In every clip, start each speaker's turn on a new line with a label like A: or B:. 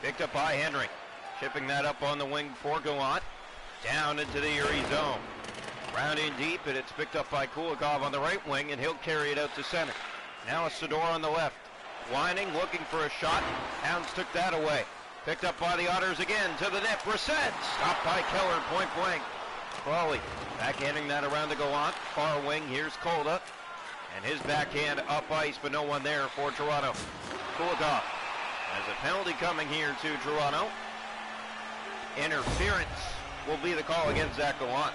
A: Picked up by Henry. Chipping that up on the wing for Gallant. Down into the Erie zone. Round in deep, and it's picked up by Kulikov on the right wing, and he'll carry it out to center. Now a Sador on the left. Whining, looking for a shot. Hounds took that away. Picked up by the Otters again, to the net. Brissett, stopped by Keller, point blank. Crawley, backhanding that around to Gallant. Far wing, here's Kolda. And his backhand up ice, but no one there for Toronto. Kulikov has a penalty coming here to Toronto. Interference will be the call against Zach Gallant.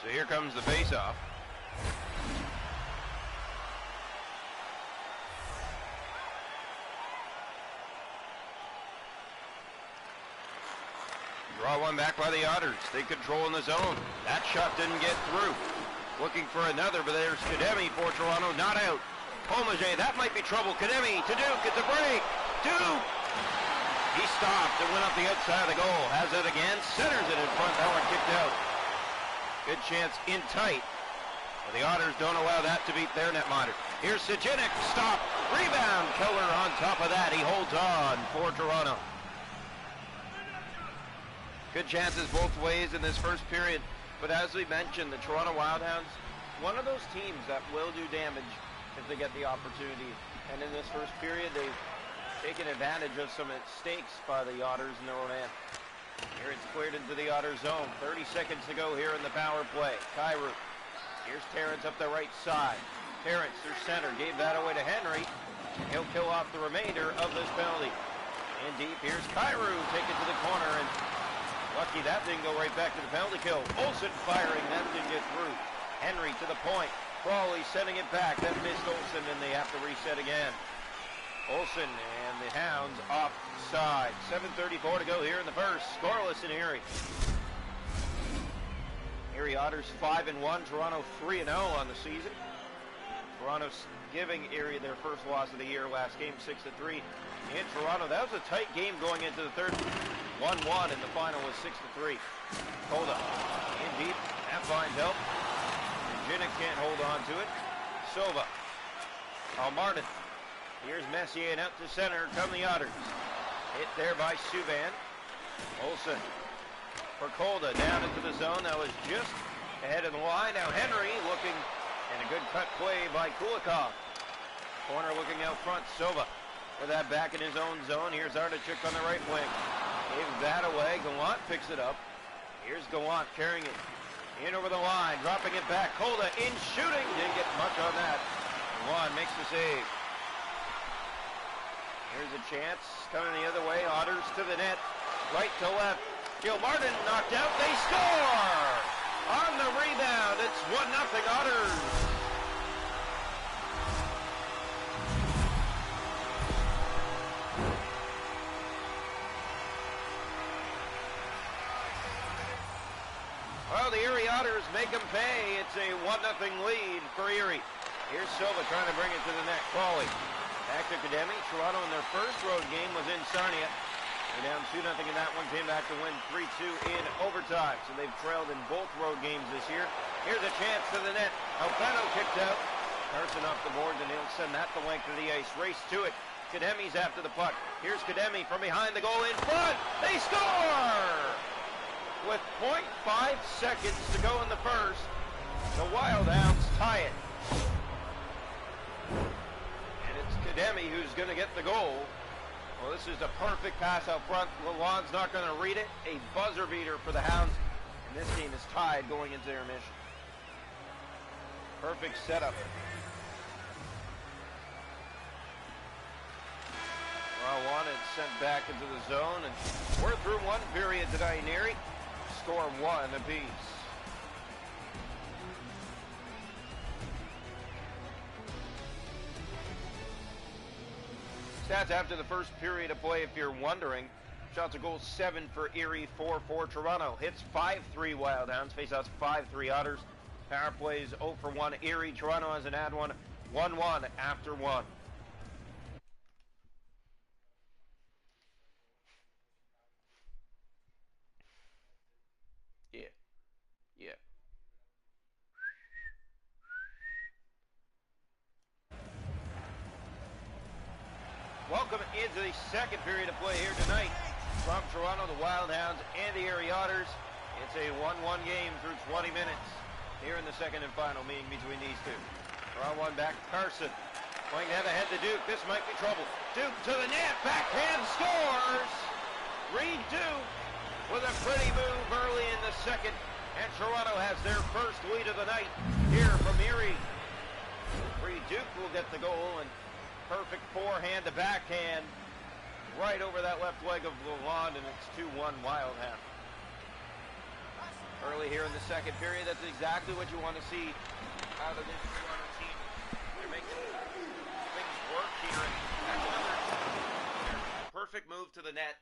A: So here comes the face-off. Draw one back by the Otters. They control in the zone. That shot didn't get through. Looking for another, but there's Kademi for Toronto. Not out. Pomage, that might be trouble. Kademi to Duke. It's a break. Duke! He stopped and went up the outside of the goal. Has it again. Centers it in front. That one kicked out. Good chance in tight. But the Otters don't allow that to beat their netminder. Here's Sajinic. Stop. Rebound. Keller on top of that. He holds on for Toronto. Good chances both ways in this first period. But as we mentioned, the Toronto Wildhounds, one of those teams that will do damage if they get the opportunity. And in this first period, they've taken advantage of some mistakes by the Otters in their own end. Here it's cleared into the Otter zone. 30 seconds to go here in the power play. Kyrou. Here's Terrence up the right side. Terrence through center. Gave that away to Henry. He'll kill off the remainder of this penalty. In deep, here's Kyrou. Take it to the corner, and lucky that didn't go right back to the penalty kill. Olsen firing. That didn't get through. Henry to the point. Crawley sending it back. That missed Olsen, and they have to reset again. Olsen and the Hounds offside. 7:34 to go here in the first. Scoreless in Erie. Erie Otters 5-1. Toronto 3-0 on the season. Toronto's giving Erie their first loss of the year last game, 6-3. In Toronto, that was a tight game going into the third. 1-1, and the final was 6-3. Kolda in deep. That finds help. Jinick can't hold on to it. Sova. Martin. Here's Messier and out to center. Come the Otters. Hit there by Subban. Olsen for Kolda down into the zone. That was just ahead of the line. Now Henry looking, and a good cut play by Kulikov. Corner looking out front. Sova with that back in his own zone. Here's Artichuk on the right wing. Gave that away. Gallant picks it up. Here's Gallant carrying it in over the line, dropping it back. Kolda in shooting. Didn't get much on that. Gallant makes the save. Here's a chance coming the other way. Otters to the net, right to left. Gilmartin knocked out. They score on the rebound. It's 1-0 Otters. Well, the Erie Otters make them pay. It's a 1-0 lead for Erie. Here's Silva trying to bring it to the net. Crawley. Back to Kademi. Toronto in their first road game was in Sarnia. They're down 2-0 in that one. Came back to win 3-2 in overtime. So they've trailed in both road games this year. Here's a chance to the net. Alfano kicked out. Carson off the boards, and he'll send that the length of the ice. Race to it. Kademi's after the puck. Here's Kademi from behind the goal in front. They score! With 0.5 seconds to go in the first, the Wildhounds tie it. Kademi who's going to get the goal. Well, this is a perfect pass out front. Lalonde's not going to read it. A buzzer beater for the Hounds. And this game is tied going into intermission. Perfect setup. Well, wanted sent back into the zone. And we're through one period tonight in Erie. Score 1 apiece. Stats after the first period of play, if you're wondering. Shots a goal 7 for Erie, 4 for Toronto. Hits 5-3 Wildhounds. Faceouts 5-3 Otters. Power plays 0 for 1 Erie. Toronto has an ad one. 1-1 after 1. Yeah. welcome into the second period of play here tonight from Toronto, the Wild Hounds and the Otters. It's a 1-1 game through 20 minutes here in the second and final meeting between these two. Draw one back, Carson. Going to have ahead to Duke. This might be trouble. Duke to the net. Backhand scores. Reed Duke with a pretty move early in the second. And Toronto has their first lead of the night here from Erie. Reed Duke will get the goal, and perfect forehand to backhand right over that left leg of Lalonde, and it's 2-1 Wild Hounds. Early here in the second period, that's exactly what you want to see out of this Toronto team. They're making things work here, and that's another perfect move to the net,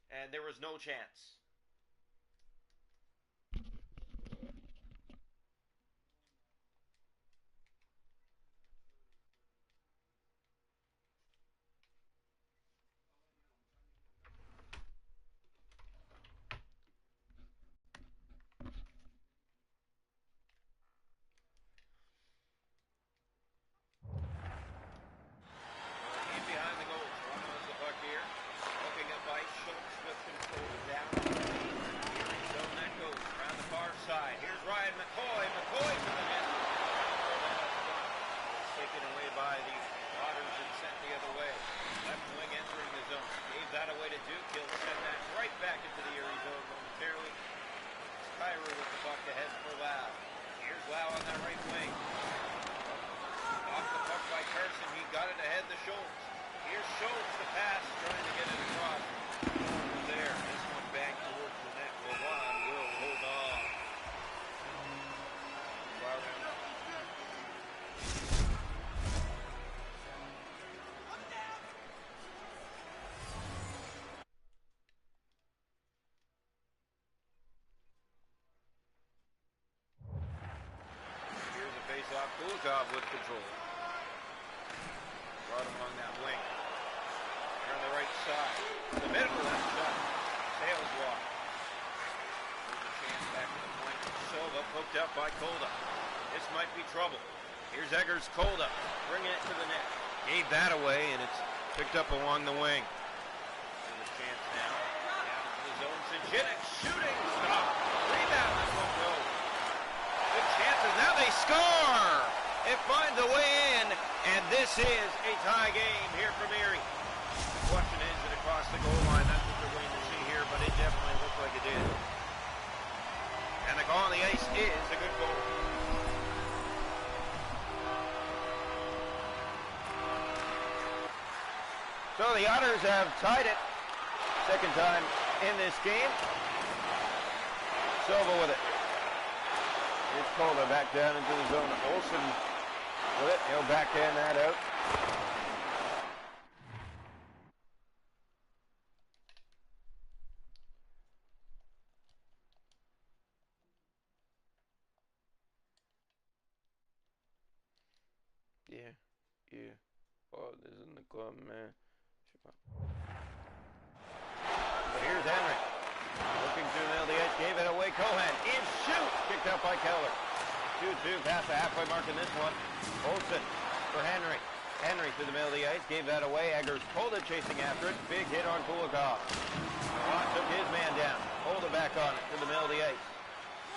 A: and there was no chance. By the Otters and sent the other way. Left wing entering the zone. Gave that away to Duke. He'll send that right back into the Erie zone momentarily. Cairo with the puck ahead for Lau. Here's Lau on that right wing. Off the puck by Carson. He got it ahead to Schultz. Here's Schultz, the pass, trying to get it across. There. This one back towards the net. Lalonde will hold on. Off Kulikov with control. Brought along that wing. Here on the right side. The middle of that shot. Sails walk. There's a chance back to the point. Silva poked up by Kolda. This might be trouble. Here's Eggers Kolda. Bringing it to the net. Gave that away, and it's picked up along the wing. There's a chance now. Down to the zone. Sajinic shooting. Stop. Rebound. That won't go. Good chances. Now they score. It finds a way in, and this is a tie game here from Erie. The question is it across the goal line? That's what they're waiting to see here, but it definitely looked like it did. And the call on the ice is a good goal. So the Otters have tied it. Second time in this game. Silva with it. Here's Kohler back down into the zone. Olsen with it. He'll backhand that out. Yeah. Oh, this isn't the club, man. So here's Henry. Looking to nail the edge. Gave it away. Cohen. In shoot. Kicked out by Keller. 2-2 past the halfway mark in this one. Olsen for Henry. Henry through the middle of the ice. Gave that away. Eggers Kolda chasing after it. Big hit on Kulikov. Took his man down. Kolda back on it to the middle of the ice.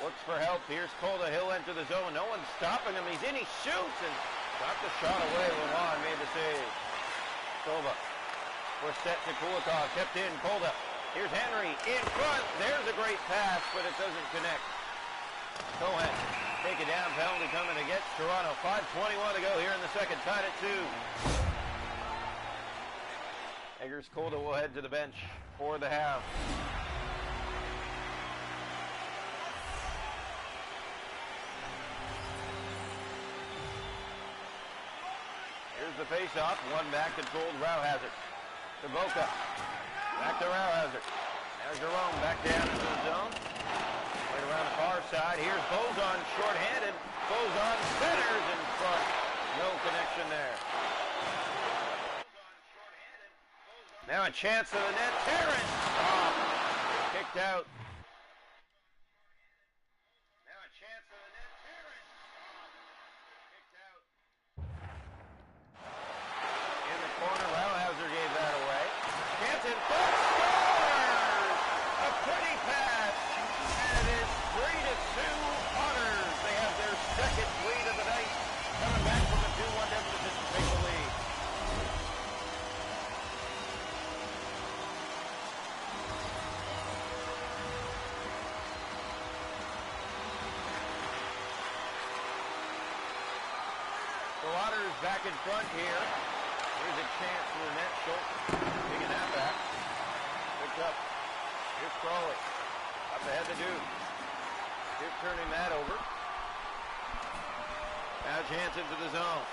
A: Looks for help. Here's Kolda. He'll enter the zone. No one's stopping him. He's in. He shoots and got the shot away. Lalonde made the save. Silva. We're set to Kulikov. Kept in. Kolda. Here's Henry in front. There's a great pass, but it doesn't connect. Cohen. Take it down, penalty coming against Toronto. 5:21 to go here in the second, tied at 2. Eggers Kolda will head to the bench for the half. Here's the face-off. One back controlled. Rauhauser to Boca. Back to Rauhauser. Now Jerome back down into the zone. Right around the far side. Here's Bozon short-handed. Bozon centers in front. No connection there. Now a chance to the net. Terrence. Oh, kicked out. Now a chance to the net. Terrence. Kicked out. In the corner. Rauhauser gave that away. Otters back in front here. Here's a chance for the net. Schultz taking that back. Picked up. Here's Crowley. Up ahead to Duke. Duke turning that over. Now Jansen to the zone.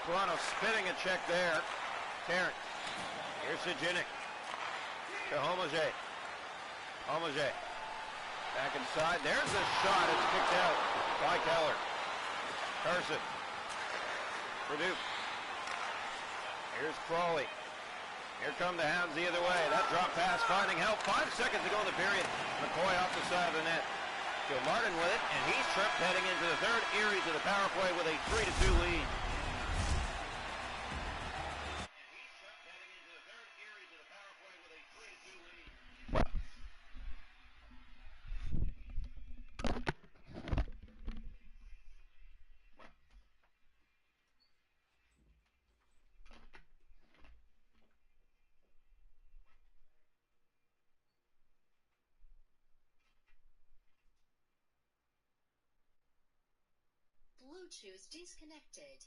A: Toronto spinning a check there. Terrence. Here's Sajinic. To Homoje. Homoje. Back inside. There's the shot. It's kicked out by Keller. Carson. For Duke. Here's Crawley. Here come the Hounds the other way. That drop pass finding help. 5 seconds to go in the period. McCoy off the side of the net. Martin with it, and he's tripped heading into the third. Erie to the power play with a 3-2 lead.
B: Bluetooth disconnected.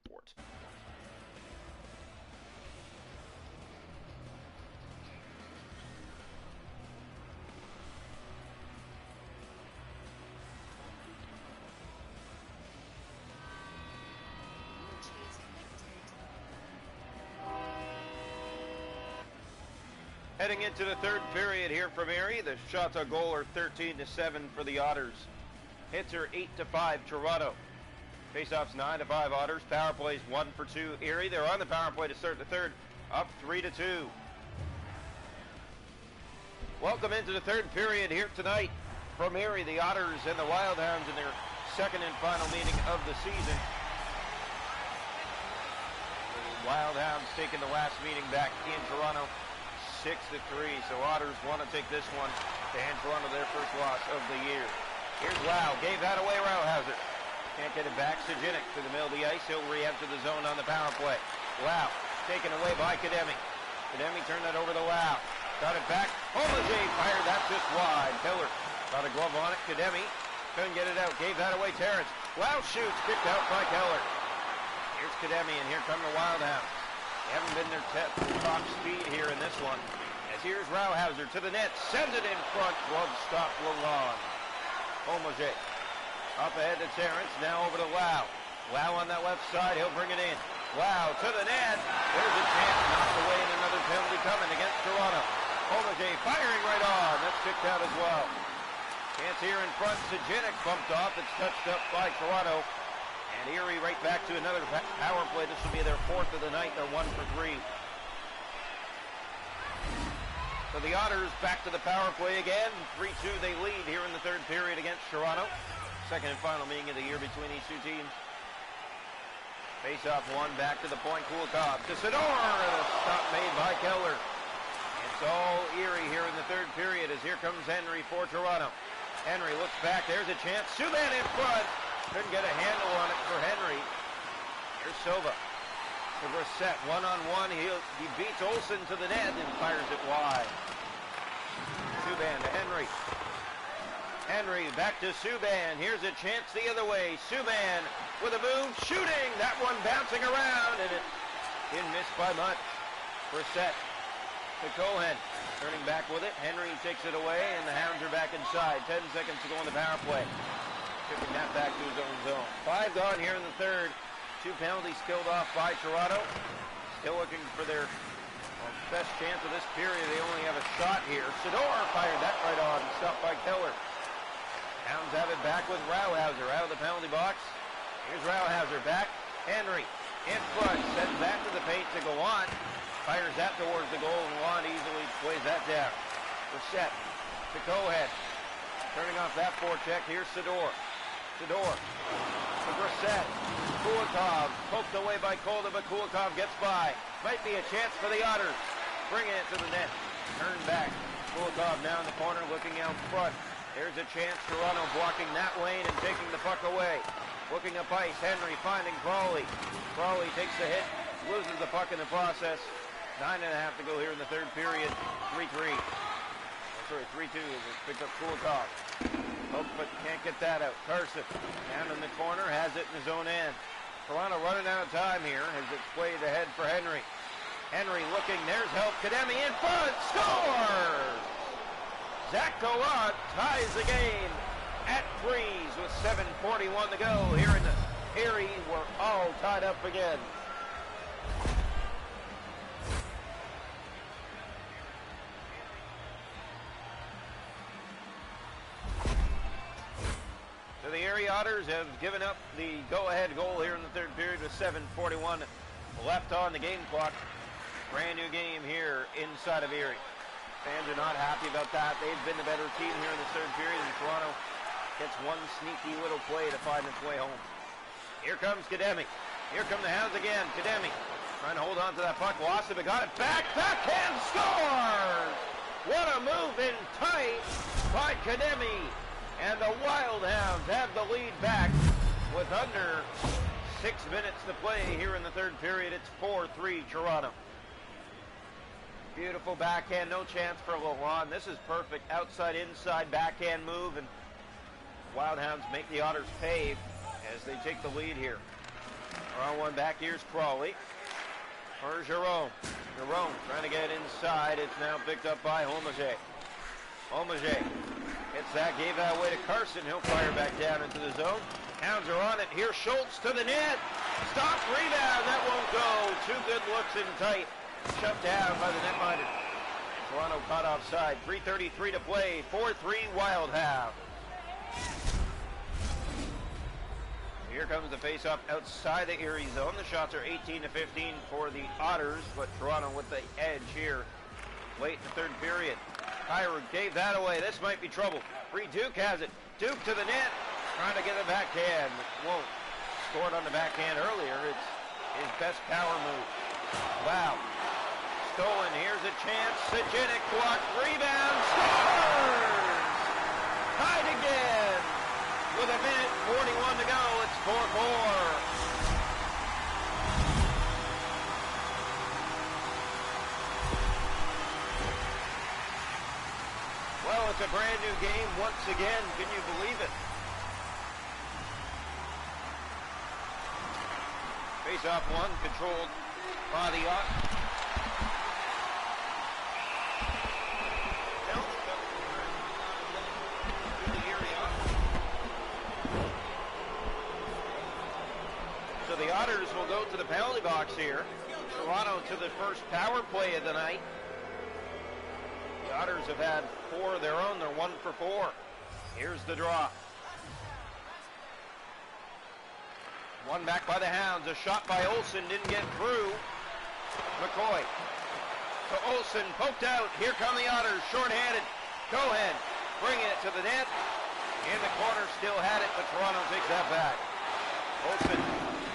A: Forts. Heading into the third period here from Erie, the shots on goal are 13-7 for the Otters. Hits are 8-5 Toronto. Faceoffs 9-5 Otters. Power plays 1 for 2 Erie. They're on the power play to start the third, up 3-2. Welcome into the third period here tonight from Erie, the Otters and the Wildhounds in their second and final meeting of the season. The Wildhounds taking the last meeting back in Toronto 6-3. So Otters want to take this one to hand Toronto their first loss of the year. Here's Wow, gave that away, Rauhauser. Can't get it back. Sajinic to the middle of the ice. He'll re-enter the zone on the power play. Wow, taken away by Kademi. Kademi turned that over to Lau. Got it back. Homager fired that just wide. Keller got a glove on it. Kademi couldn't get it out. Gave that away. Terrence. Lau shoots. Kicked out by Keller. Here's Kademi, and here come the Wildhounds. They haven't been their top speed here in this one. As here's Rauhauser to the net. Sends it in front. Glove stop Lalonde. Homager up ahead to Terrence. Now over to Lau. Lau on that left side. He'll bring it in. Lau to the net. There's a chance. Knocked away, and another penalty coming against Toronto. Homager firing right on. That's kicked out as well. Chance here in front. Sajinic bumped off. It's touched up by Toronto. And Erie right back to another power play. This will be their fourth of the night. They're 1 for 3. So the Otters back to the power play again. 3-2 they lead here in the third period against Toronto. Second and final meeting of the year between these two teams. Face-off one, back to the point. Kulikov to Sador. A stop made by Keller. It's all Erie here in the third period as here comes Henry for Toronto. Henry looks back. There's a chance. Subban in front. Couldn't get a handle on it for Henry. Here's Silva. To Brissett. One-on-one. He beats Olsen to the net and fires it wide. Subban to Henry. Henry back to Subban. Here's a chance the other way. Subban with a move. Shooting. That one bouncing around. And it didn't miss by much. Brissett to Cohen. Turning back with it. Henry takes it away. And the Hounds are back inside. 10 seconds to go on the power play. Shipping that back to his own zone. 5 gone here in the third. 2 penalties killed off by Toronto. Still looking for their best chance of this period. They only have a shot here. Sador fired that right on. Stopped by Keller. Hounds have it back with Rauhauser out of the penalty box. Here's Rauhauser back. Henry in front. Sends that to the paint to Gallant. Fires that towards the goal, and Gallant easily plays that down. Brissett to Cohen. Turning off that forecheck. Here's Sador. Sador to Brissett. Kulikov poked away by Kolda, but Kulikov gets by. Might be a chance for the Otters. Bringing it to the net. Turn back. Kulikov now in the corner looking out front. There's a chance. Toronto blocking that lane and taking the puck away. Looking up ice. Henry finding Crawley. Crawley takes the hit. Loses the puck in the process. 9.5 to go here in the third period. 3-3. Sorry, 3-2 as it picked up Kulikov. Oh, but can't get that out. Carson down in the corner. Has it in his own end. Toronto running out of time here as it's played ahead for Henry. Henry looking. There's help. Kademi in front. Scores! Zach Gallant ties the game at threes with 7:41 to go here in the Erie. We're all tied up again. So the Erie Otters have given up the go-ahead goal here in the third period with 7:41 left on the game clock. Brand new game here inside of Erie. Fans are not happy about that. They've been the better team here in the third period, and Toronto gets one sneaky little play to find its way home. Here comes Kademi. Here come the Hounds again. Kademi trying to hold on to that puck. Lost it, but got it back. Backhand scores! What a move in tight by Kademi. And the Wildhounds have the lead back with under 6 minutes to play here in the third period. It's 4-3 Toronto. Beautiful backhand, no chance for Lalonde. This is perfect outside, inside backhand move, and Wildhounds make the Otters pay as they take the lead here. On one back, here's Crawley. For Jerome. Jerome trying to get inside. It's now picked up by Homager. Homager hits that, gave that away to Carson. He'll fire back down into the zone. Hounds are on it. Here's Schultz to the net. Stop, rebound. That won't go. 2 good looks in tight. Shoved down by the netminder. Toronto caught offside. 3:33 to play. 4-3 Wildhounds. Here comes the face-off outside the Erie zone. The shots are 18-15 for the Otters, but Toronto with the edge here late in the third period. Kyra gave that away. This might be trouble. Free Duke has it. Duke to the net. Trying to get a backhand. Won't. Scored on the backhand earlier. It's his best power move. Wow. Stolen. Here's a chance. Sajinic blocked. Rebound. Scores! Tied again. With a minute 41 to go. It's 4-4. a brand new game once again. Can you believe it? Face-off one, controlled by the Otters. So the Otters will go to the penalty box here. Toronto to the first power play of the night. The Otters have had 4 of their own. They're 1 for 4. Here's the draw. One back by the Hounds. A shot by Olsen didn't get through. McCoy to Olsen, poked out. Here come the Otters, short-handed. Cohen bringing it to the net. In the corner, still had it, but Toronto takes that back. Olsen,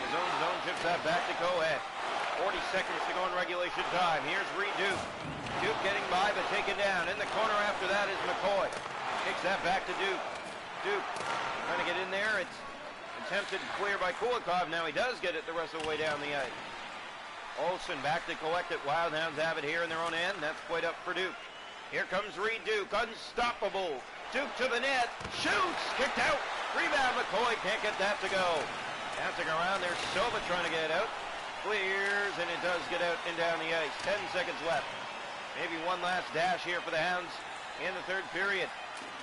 A: his own zone, chips that back to Cohen. 40 seconds to go in regulation time. Here's Reed Duke. Duke getting by, but taken down. In the corner after that is McCoy. Takes that back to Duke. Duke trying to get in there. It's attempted clear by Kulikov. Now he does get it the rest of the way down the ice. Olsen back to collect it. Wildhounds have it here in their own end. That's played up for Duke. Here comes Reed Duke. Unstoppable. Duke to the net. Shoots. Kicked out. Rebound. McCoy can't get that to go. Bouncing around there. Silva trying to get it out. Clears, and it does get out and down the ice. 10 seconds left. Maybe one last dash here for the Hounds in the third period.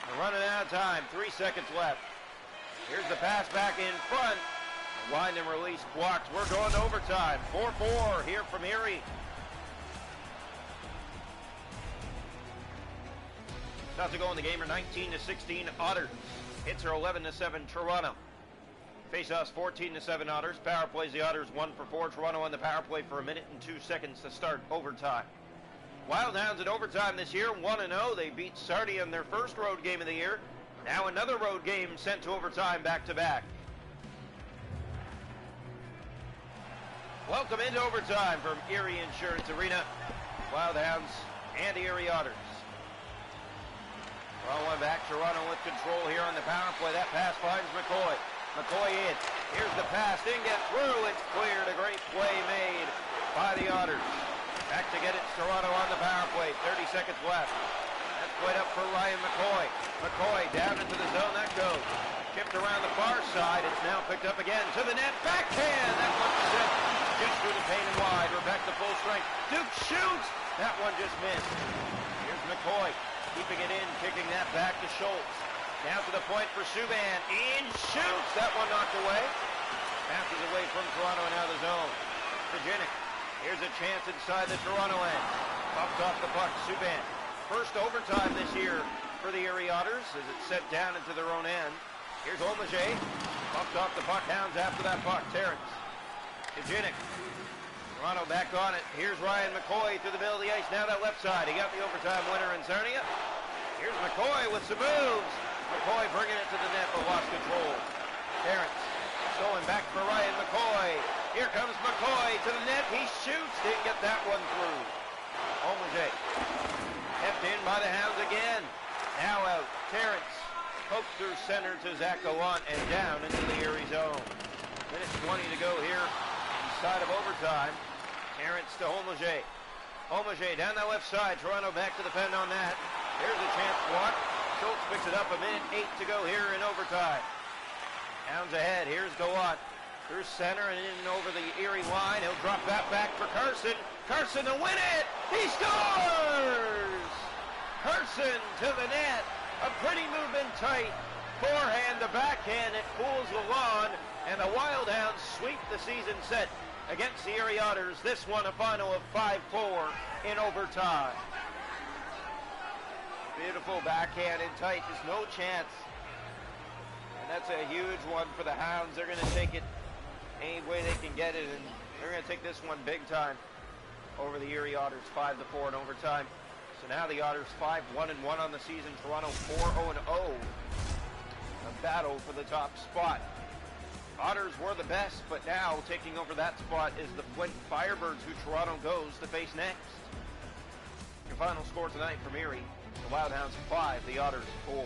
A: They're running out of time. 3 seconds left. Here's the pass back in front. Wind and release blocked. We're going to overtime. 4-4 here from Erie. About to go in the game are 19-16 Otters. Hits are 11-7 Toronto. Face-offs 14-7 Otters. Power plays the Otters 1 for 4. Toronto on the power play for 1 minute and 2 seconds to start overtime. Wildhounds in overtime this year, 1-0. They beat Sarnia in their first road game of the year. Now another road game sent to overtime back-to-back. Welcome into overtime from Erie Insurance Arena. Wildhounds and the Erie Otters. Well, one back. Toronto with control here on the power play. That pass finds McCoy. McCoy in. Here's the pass. Didn't get through. It's cleared. A great play made by the Otters. Back to get it. Toronto on the power play. 30 seconds left. That's played up for Ryan McCoy. McCoy down into the zone. That goes. Chipped around the far side. It's now picked up again to the net. Backhand. That one sent just through the paint and wide. We're back to full strength. Duke shoots. That one just missed. Here's McCoy. Keeping it in. Kicking that back to Schultz. Down to the point for Subban. In shoots. That one knocked away. Passes away from Toronto and out of the zone. Virginia. Here's a chance inside the Toronto end. Popped off the puck. Subban. First overtime this year for the Erie Otters as it's set down into their own end. Here's Olmager. Popped off the puck. Hounds after that puck. Terrence. Virginia. Toronto back on it. Here's Ryan McCoy through the middle of the ice. Now that left side. He got the overtime winner in Sarnia. Here's McCoy with some moves. McCoy bringing it to the net, but lost control. Terrence going back for Ryan McCoy. Here comes McCoy to the net. He shoots. Didn't get that one through. Olmager kept in by the Hounds again. Now out. Terrence poked through center to Zach Gallant and down into the Erie zone. Minute 20 to go here inside of overtime. Terrence to Olmager. Olmager down the left side. Toronto back to the pen on that. Here's a chance block. Schultz picks it up. 1 minute 8 to go here in overtime. Hounds ahead. Here's Gallant. Through center and in over the Erie line. He'll drop that back for Carson. Carson to win it. He scores! Carson to the net. A pretty move in tight. Forehand to backhand. It fools Lalonde. And the Wildhounds sweep the season set against the Erie Otters. This one a final of 5-4 in overtime. Beautiful backhand in tight. Just no chance. And that's a huge one for the Hounds. They're going to take it any way they can get it. And they're going to take this one big time over the Erie Otters. 5-4 in overtime. So now the Otters 5-1-1 on the season. Toronto 4-0-0. A battle for the top spot. Otters were the best, but now taking over that spot is the Flint Firebirds, who Toronto goes to face next. Your final score tonight from Erie, the Wildhounds 5, the Otters 4.